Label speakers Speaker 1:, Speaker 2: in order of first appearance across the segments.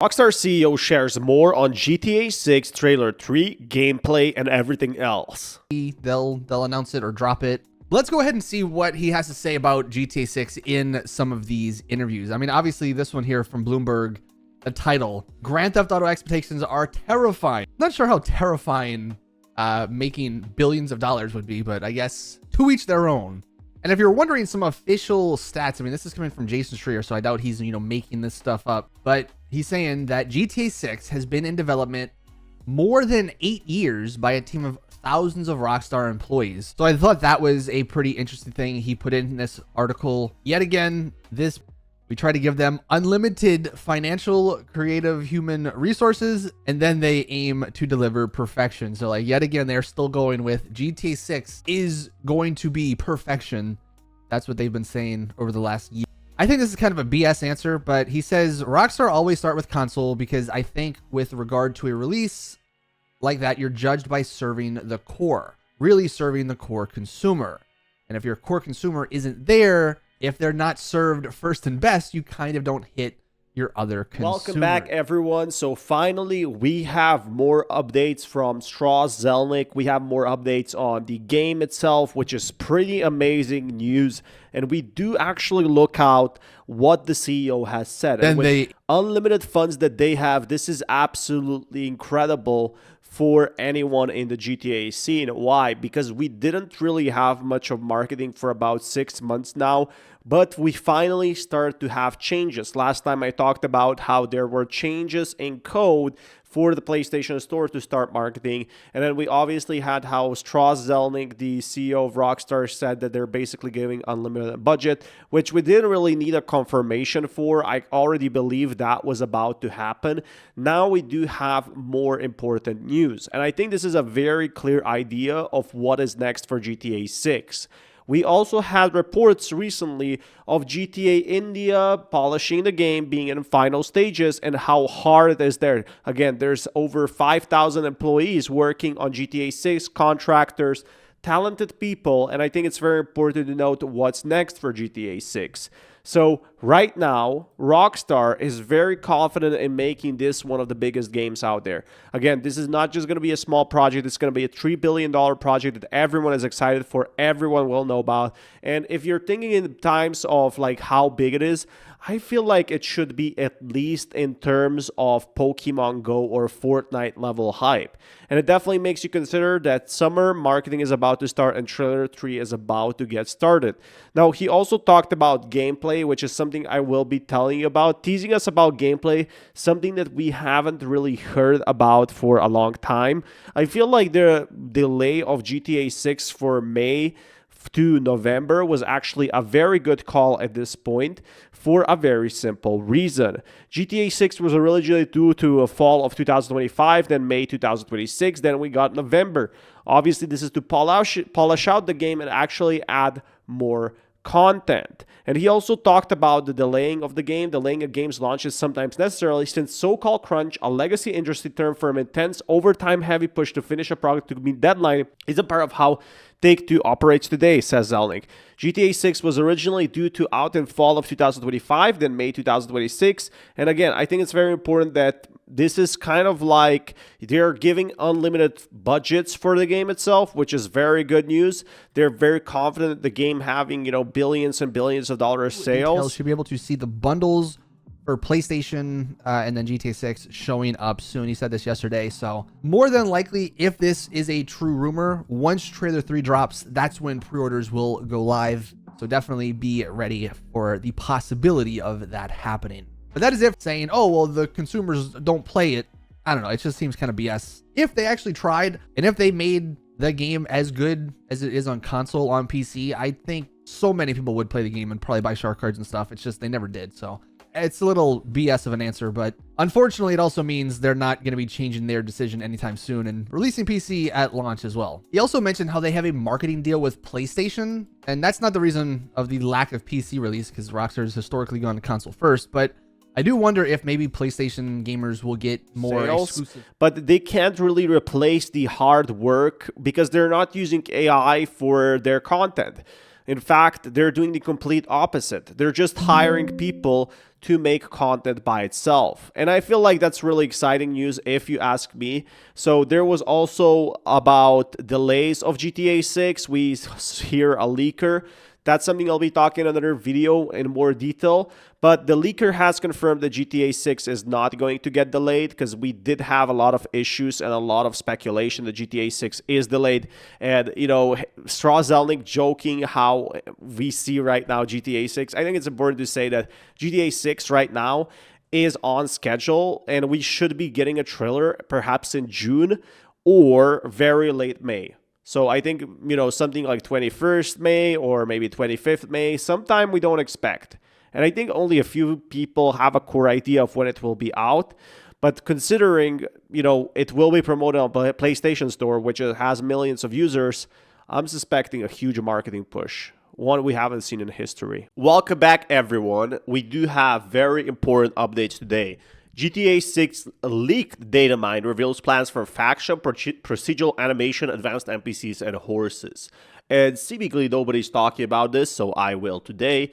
Speaker 1: Rockstar CEO shares more on GTA 6 Trailer 3, gameplay, and everything else.
Speaker 2: They'll announce it or drop it. Let's go ahead and see what he has to say about GTA 6 in some of these interviews. I mean, obviously this one here from Bloomberg, the title, Grand Theft Auto expectations are terrifying. Not sure how terrifying making billions of dollars would be, but I guess to each their own. And if you're wondering some official stats, I mean, this is coming from Jason Schreier, so I doubt he's, making this stuff up, but he's saying that GTA 6 has been in development more than 8 years by a team of thousands of Rockstar employees. So I thought that was a pretty interesting thing he put in this article. Yet again, we try to give them unlimited financial, creative, human resources, and then they aim to deliver perfection. So yet again, they're still going with GTA 6 is going to be perfection. That's what they've been saying over the last year. I think this is kind of a BS answer, but he says Rockstar always start with console because I think with regard to a release like that, you're judged by serving the core, really serving the core consumer. And if your core consumer isn't there, if they're not served first and best, you kind of don't hit your other consumer.
Speaker 1: Welcome back, everyone. So finally, we have more updates from Strauss Zelnick. We have more updates on the game itself, which is pretty amazing news. And we do actually look out what the CEO has said. And with unlimited funds that they have, this is absolutely incredible for anyone in the GTA scene. Why? Because we didn't really have much of marketing for about 6 months now, but we finally started to have changes. Last time I talked about how there were changes in code for the PlayStation Store to start marketing. And then we obviously had how Strauss Zelnick, the CEO of Rockstar, said that they're basically giving unlimited budget, which we didn't really need a confirmation for. I already believe that was about to happen. Now we do have more important news. And I think this is a very clear idea of what is next for GTA 6. We also had reports recently of GTA India polishing the game, being in final stages, and how hard it is there. Again, there's over 5,000 employees working on GTA 6, contractors, talented people, and I think it's very important to note what's next for GTA 6. So right now, Rockstar is very confident in making this one of the biggest games out there. Again, this is not just going to be a small project. It's going to be a $3 billion project that everyone is excited for, everyone will know about. And if you're thinking in times of how big it is, I feel like it should be at least in terms of Pokemon Go or Fortnite level hype. And it definitely makes you consider that summer marketing is about to start and Trailer 3 is about to get started. Now, he also talked about gameplay, which is something I will be telling you about, teasing us about gameplay, something that we haven't really heard about for a long time. I feel like the delay of GTA 6 for May to November was actually a very good call at this point for a very simple reason. GTA 6 was originally due to a fall of 2025, then May 2026, then we got November. Obviously, this is to polish out the game and actually add more content. And he also talked about the delaying of the game. Delaying a game's launch is sometimes necessary since so-called crunch, a legacy industry term for an intense, overtime heavy push to finish a product to meet deadline, is a part of how Take-Two operates today, says Zelnick. GTA 6 was originally due to out in fall of 2025, then May 2026. And again, I think it's very important that this is kind of like they're giving unlimited budgets for the game itself, which is very good news. They're very confident the game having, billions and billions of dollars sales.
Speaker 2: Should be able to see the bundles for PlayStation and then GTA 6 showing up soon. He said this yesterday. So more than likely, if this is a true rumor, once Trailer 3 drops, that's when pre-orders will go live. So definitely be ready for the possibility of that happening. But that is if saying, oh, well, the consumers don't play it. I don't know. It just seems kind of BS. If they actually tried and if they made the game as good as it is on console, on PC, I think so many people would play the game and probably buy shark cards and stuff. It's just they never did. So it's a little BS of an answer, but unfortunately, it also means they're not going to be changing their decision anytime soon and releasing PC at launch as well. He also mentioned how they have a marketing deal with PlayStation, and that's not the reason of the lack of PC release because Rockstar has historically gone to console first, but I do wonder if maybe PlayStation gamers will get more exclusive.
Speaker 1: But they can't really replace the hard work because they're not using AI for their content. In fact, they're doing the complete opposite. They're just hiring people to make content by itself. And I feel like that's really exciting news if you ask me. So there was also about delays of GTA 6. We hear a leaker. That's something I'll be talking in another video in more detail. But the leaker has confirmed that GTA 6 is not going to get delayed, because we did have a lot of issues and a lot of speculation that GTA 6 is delayed. And, you know, Straw Zelnick joking how we see right now GTA 6. I think it's important to say that GTA 6 right now is on schedule, and we should be getting a trailer perhaps in June or very late May. So I think, you know, something like 21st May or maybe 25th May, sometime we don't expect. And I think only a few people have a core idea of when it will be out. But considering, you know, it will be promoted on PlayStation Store, which has millions of users, I'm suspecting a huge marketing push. One we haven't seen in history. Welcome back, everyone. We do have very important updates today. GTA 6 leaked Datamined reveals plans for faction, procedural animation, advanced NPCs, and horses. And seemingly nobody's talking about this, so I will today.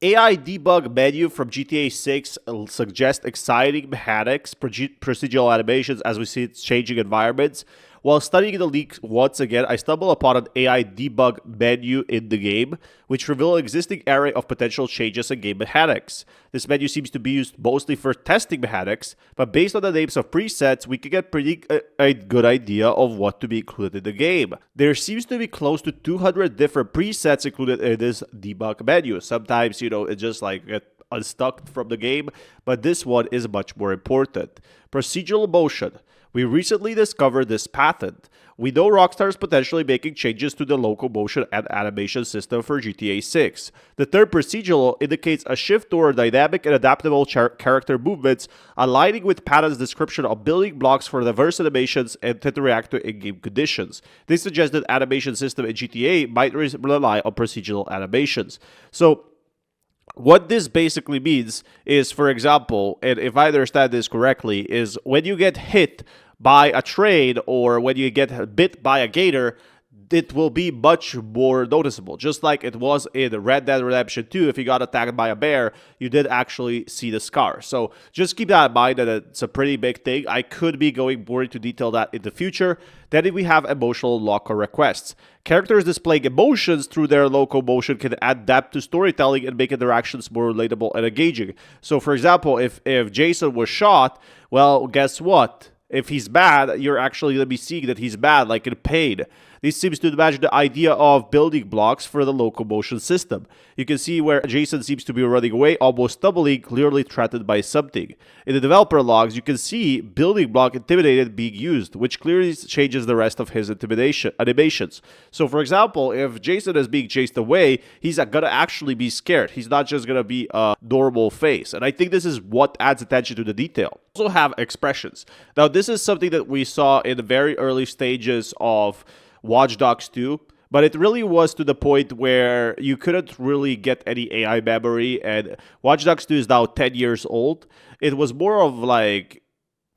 Speaker 1: AI debug menu from GTA 6 suggests exciting mechanics, procedural animations as we see its changing environments. While studying the leak once again, I stumbled upon an AI debug menu in the game, which revealed an existing array of potential changes in game mechanics. This menu seems to be used mostly for testing mechanics, but based on the names of presets, we can get a good idea of what to be included in the game. There seems to be close to 200 different presets included in this debug menu. Sometimes, you know, it just like get unstuck from the game, but this one is much more important. Procedural motion. We recently discovered this patent. We know Rockstar is potentially making changes to the locomotion and animation system for GTA 6. The term procedural indicates a shift toward dynamic and adaptable character movements, aligning with patent's description of building blocks for diverse animations and to react to in-game conditions. This suggests that animation system in GTA might rely on procedural animations. So, what this basically means is, for example, and if I understand this correctly, is when you get hit by a train or when you get bit by a gator, it will be much more noticeable. Just like it was in Red Dead Redemption 2, if you got attacked by a bear, you did actually see the scar. So just keep that in mind that it's a pretty big thing. I could be going more into detail that in the future. Then we have emotional lock or requests. Characters displaying emotions through their locomotion can add depth to storytelling and make interactions more relatable and engaging. So for example, if Jason was shot, well, guess what? If he's bad, you're actually going to be seeing that he's bad, like in pain. This seems to imagine the idea of building blocks for the locomotion system. You can see where Jason seems to be running away, almost stumbling, clearly threatened by something. In the developer logs, you can see building block intimidated being used, which clearly changes the rest of his animations. So for example, if Jason is being chased away, he's going to actually be scared. He's not just going to be a normal face. And I think this is what adds attention to the detail. Also have expressions. Now, this is something that we saw in the very early stages of Watch Dogs 2, but it really was to the point where you couldn't really get any AI memory, and Watch Dogs 2 is now 10 years old. It was more of like,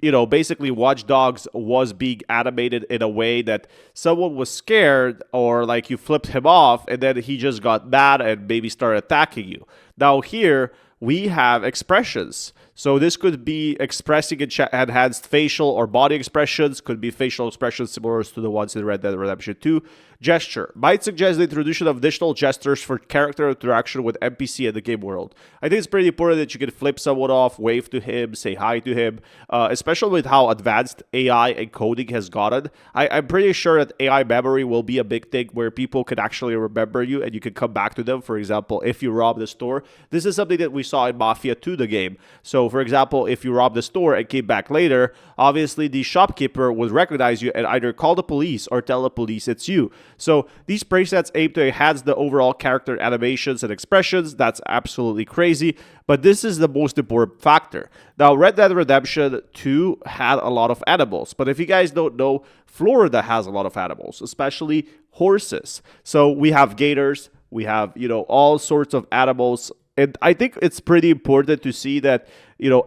Speaker 1: you know, basically Watch Dogs was being animated in a way that someone was scared, or like you flipped him off and then he just got mad and maybe started attacking you. Now here we have expressions. So this could be expressing enhanced facial or body expressions, could be facial expressions similar to the ones in Red Dead Redemption 2. Gesture might suggest the introduction of additional gestures for character interaction with NPC in the game world. I think it's pretty important that you can flip someone off, wave to him, say hi to him, especially with how advanced AI and coding has gotten. I'm pretty sure that AI memory will be a big thing where people can actually remember you and you can come back to them. For example, if you rob the store, this is something that we saw in Mafia 2, the game. So for example, if you robbed the store and came back later, obviously the shopkeeper would recognize you and either call the police or tell the police it's you. So these presets aim to enhance the overall character animations and expressions. That's absolutely crazy, but this is the most important factor. Now, Red Dead Redemption 2 had a lot of animals, but if you guys don't know, Florida has a lot of animals, especially horses. So we have gators, we have, you know, all sorts of animals And I think it's pretty important to see that,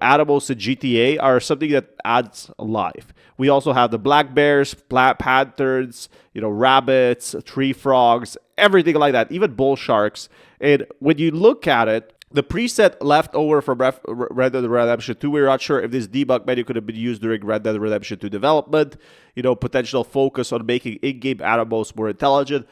Speaker 1: animals in GTA are something that adds life. We also have the black bears, black panthers, rabbits, tree frogs, everything like that, even bull sharks. And when you look at it, the preset left over from Red Dead Redemption 2, we're not sure if this debug menu could have been used during Red Dead Redemption 2 development, potential focus on making in-game animals more intelligent.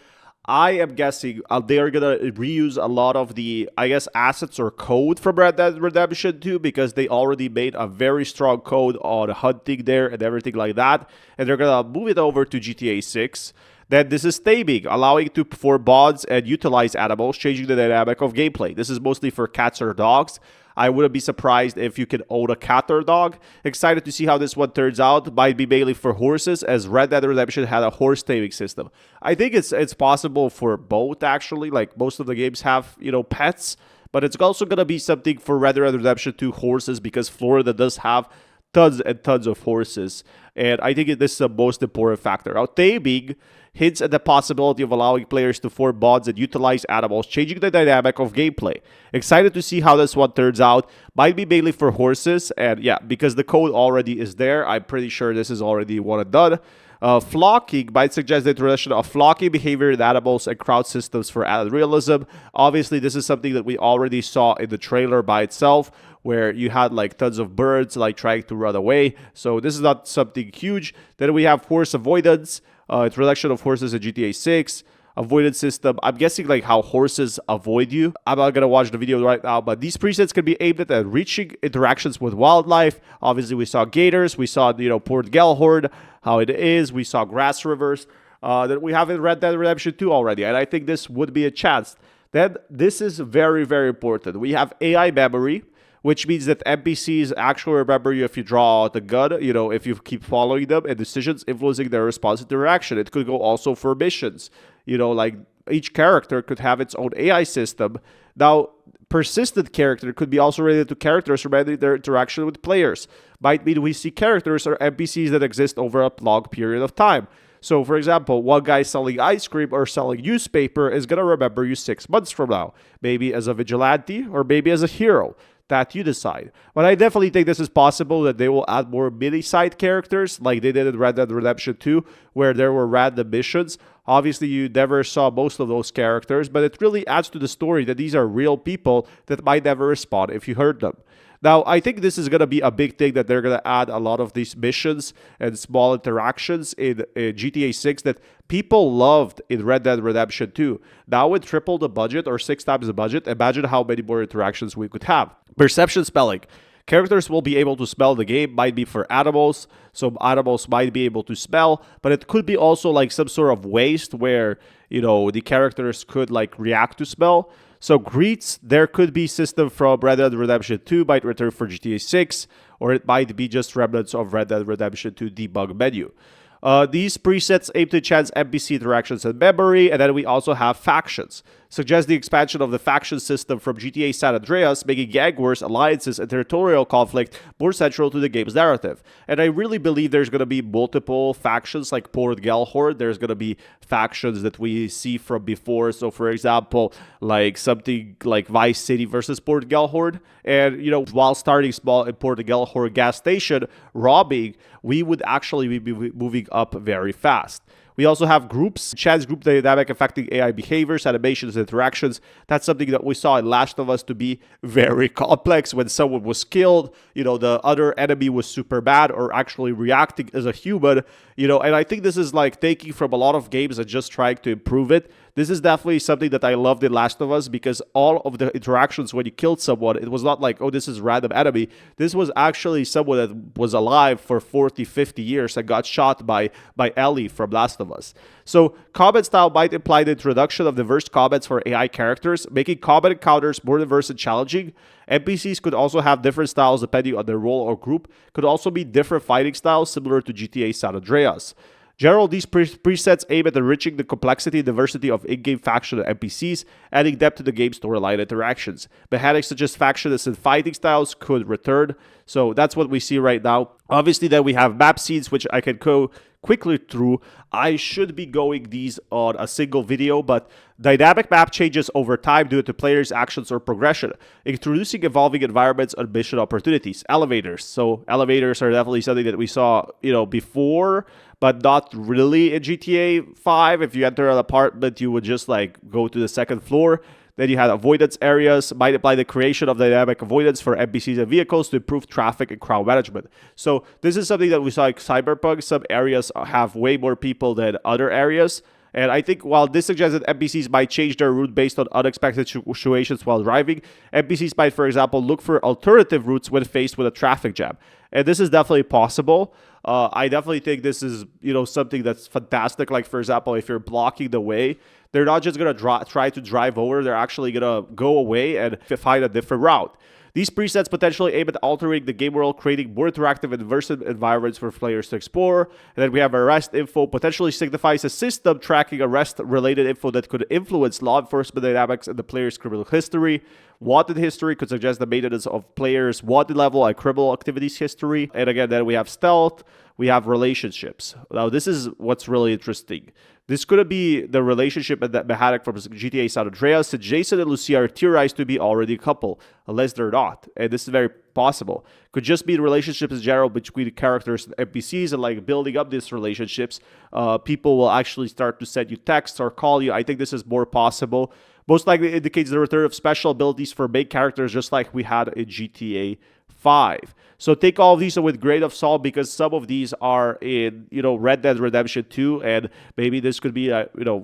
Speaker 1: I am guessing they are going to reuse a lot of the, assets or code from Red Dead Redemption 2 because they already made a very strong code on hunting there and everything like that. And they're going to move it over to GTA 6. Then this is taming, allowing to perform bonds and utilize animals, changing the dynamic of gameplay. This is mostly for cats or dogs. I wouldn't be surprised if you can own a cat or dog. Excited to see how this one turns out. Might be mainly for horses, as Red Dead Redemption had a horse taming system. I think it's possible for both, actually. Like, most of the games have, pets. But it's also going to be something for Red Dead Redemption 2 horses, because Florida does have tons and tons of horses. And I think this is the most important factor. Now, taming hints at the possibility of allowing players to form bonds and utilize animals, changing the dynamic of gameplay. Excited to see how this one turns out. Might be mainly for horses, and yeah, because the code already is there, I'm pretty sure this is already one and done. Flocking might suggest the introduction of flocking behavior in animals and crowd systems for added realism. Obviously, this is something that we already saw in the trailer by itself, where you had like tons of birds like trying to run away. So this is not something huge. Then we have horse avoidance, introduction of horses in GTA 6. Avoidance system. I'm guessing like how horses avoid you. I'm not gonna watch the video right now, but these presets can be aimed at reaching interactions with wildlife. Obviously, we saw gators, we saw Port Gellhorn, how it is. We saw grass rivers that we have in Red Dead Redemption 2 already, and I think this would be a chance. Then this is very, very important. We have AI memory, which means that NPCs actually remember you if you draw the gun, if you keep following them, and decisions influencing their response interaction. It could go also for missions. Like each character could have its own AI system. Now, persistent character could be also related to characters remembering their interaction with players. Might mean we see characters or NPCs that exist over a long period of time. So, for example, one guy selling ice cream or selling newspaper is going to remember you 6 months from now. Maybe as a vigilante or maybe as a hero. That you decide. But I definitely think this is possible that they will add more mini-side characters like they did in Red Dead Redemption 2, where there were random missions. Obviously, you never saw most of those characters, but it really adds to the story that these are real people that might never respond if you hurt them. Now, I think this is going to be a big thing that they're going to add a lot of these missions and small interactions in GTA 6 that people loved in Red Dead Redemption 2. Now, with triple the budget or 6 times the budget, imagine how many more interactions we could have. Perception spelling. Characters will be able to smell the game, might be for animals. Some animals might be able to smell, but it could be also like some sort of waste where, the characters could like react to smell. So greets, there could be system from Red Dead Redemption 2 might return for GTA 6, or it might be just remnants of Red Dead Redemption 2 debug menu. These presets aim to enhance NPC interactions and memory, and then we also have factions. Suggest the expansion of the faction system from GTA San Andreas, making gang wars, alliances, and territorial conflict more central to the game's narrative. And I really believe there's going to be multiple factions like Port Gellhorn. There's going to be factions that we see from before. So, for example, like something like Vice City versus Port Gellhorn. And, while starting small in Port Gellhorn gas station, robbing, we would actually be moving up very fast. We also have groups, chance group dynamic affecting AI behaviors, animations, and interactions. That's something that we saw in Last of Us to be very complex. When someone was killed, the other enemy was super bad or actually reacting as a human, and I think this is like taking from a lot of games and just trying to improve it. This is definitely something that I loved in Last of Us because all of the interactions when you killed someone, it was not like, oh, this is a random enemy. This was actually someone that was alive for 40, 50 years and got shot by Ellie from Last of Us. So combat style might imply the introduction of diverse combats for AI characters, making combat encounters more diverse and challenging. NPCs could also have different styles depending on their role or group. Could also be different fighting styles similar to GTA San Andreas. General, these presets aim at enriching the complexity and diversity of in-game faction and NPCs, adding depth to the game's storyline interactions. Mechanics such as factions and fighting styles could return. So that's what we see right now. Obviously, then we have map seeds, which I can go quickly through. I should be going these on a single video, but dynamic map changes over time due to players' actions or progression. Introducing evolving environments and mission opportunities. Elevators. So elevators are definitely something that we saw, before, but not really in GTA 5. If you enter an apartment, you would just like go to the second floor. Then you had avoidance areas, might apply the creation of dynamic avoidance for NPCs and vehicles to improve traffic and crowd management. So this is something that we saw in Cyberpunk. Some areas have way more people than other areas. And I think while this suggests that NPCs might change their route based on unexpected situations while driving, NPCs might, for example, look for alternative routes when faced with a traffic jam. And this is definitely possible. I definitely think this is, something that's fantastic. Like, for example, if you're blocking the way, they're not just going to try to drive over. They're actually going to go away and find a different route. These presets potentially aim at altering the game world, creating more interactive and immersive environments for players to explore. And then we have arrest info, potentially signifies a system tracking arrest-related info that could influence law enforcement dynamics and the player's criminal history. Wanted history could suggest the maintenance of players' wanted level and criminal activities history. And again, then we have stealth, we have relationships. Now, this is what's really interesting. This could be the relationship and that mechanic from GTA San Andreas, since Jason and Lucia are theorized to be already a couple, unless they're not. And this is very possible. Could just be the relationships in general between the characters and NPCs, and like building up these relationships. People will actually start to send you texts or call you. I think this is more possible. Most likely indicates the return of special abilities for main characters, just like we had in GTA 5. So take all of these with a grain of salt, because some of these are in, Red Dead Redemption 2, and maybe this could be,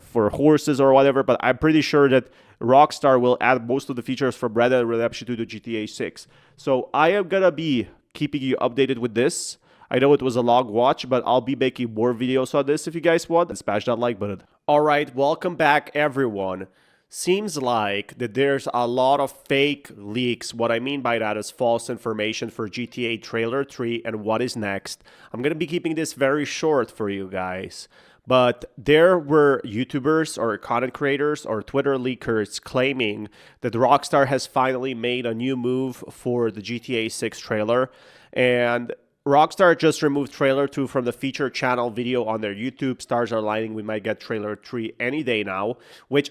Speaker 1: for horses or whatever, but I'm pretty sure that Rockstar will add most of the features from Red Dead Redemption 2 to GTA 6. So I am going to be keeping you updated with this. I know it was a long watch, but I'll be making more videos on this if you guys want. And smash that like button. All right, welcome back, everyone. Seems like that there's a lot of fake leaks. What I mean by that is false information for GTA Trailer 3 and what is next. I'm going to be keeping this very short for you guys. But there were YouTubers or content creators or Twitter leakers claiming that Rockstar has finally made a new move for the GTA 6 trailer. And Rockstar just removed Trailer 2 from the featured channel video on their YouTube. Stars are lining. We might get Trailer 3 any day now, which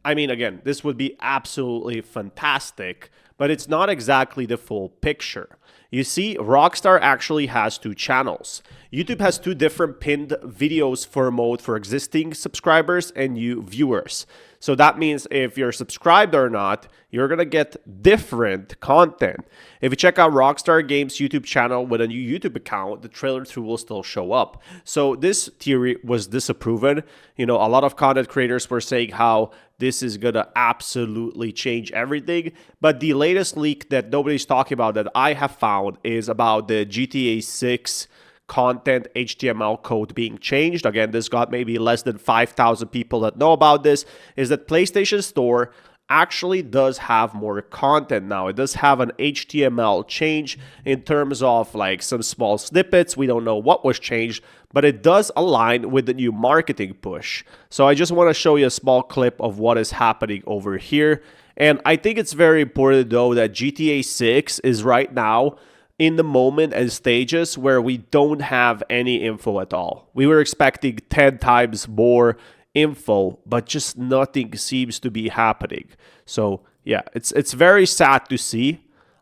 Speaker 1: I mean, again, this would be absolutely fantastic, but it's not exactly the full picture. You see, Rockstar actually has two channels. YouTube has two different pinned videos for mode for existing subscribers and new viewers. So that means if you're subscribed or not, you're going to get different content. If you check out Rockstar Games' YouTube channel with a new YouTube account, the Trailer 2 will still show up. So this theory was disproven. A lot of content creators were saying how this is going to absolutely change everything. But the latest leak that nobody's talking about that I have found is about the GTA 6 content HTML code being changed. Again, this got maybe less than 5,000 people that know about this, is that PlayStation Store actually does have more content now. It does have an HTML change in terms of like some small snippets. We don't know what was changed, but it does align with the new marketing push. So I just want to show you a small clip of what is happening over here. And I think it's very important though that GTA 6 is right now in the moment and stages where we don't have any info at all. We were expecting 10 times more info, but just nothing seems to be happening. So yeah, it's very sad to see.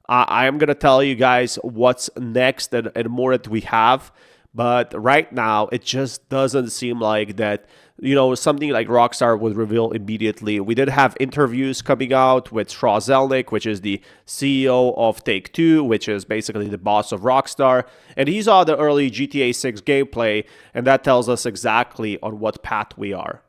Speaker 1: I am gonna tell you guys what's next and more that we have, but right now it just doesn't seem like that. Something like Rockstar would reveal immediately. We did have interviews coming out with Straw Zelnick, which is the CEO of Take-Two, which is basically the boss of Rockstar. And he saw the early GTA 6 gameplay, and that tells us exactly on what path we are.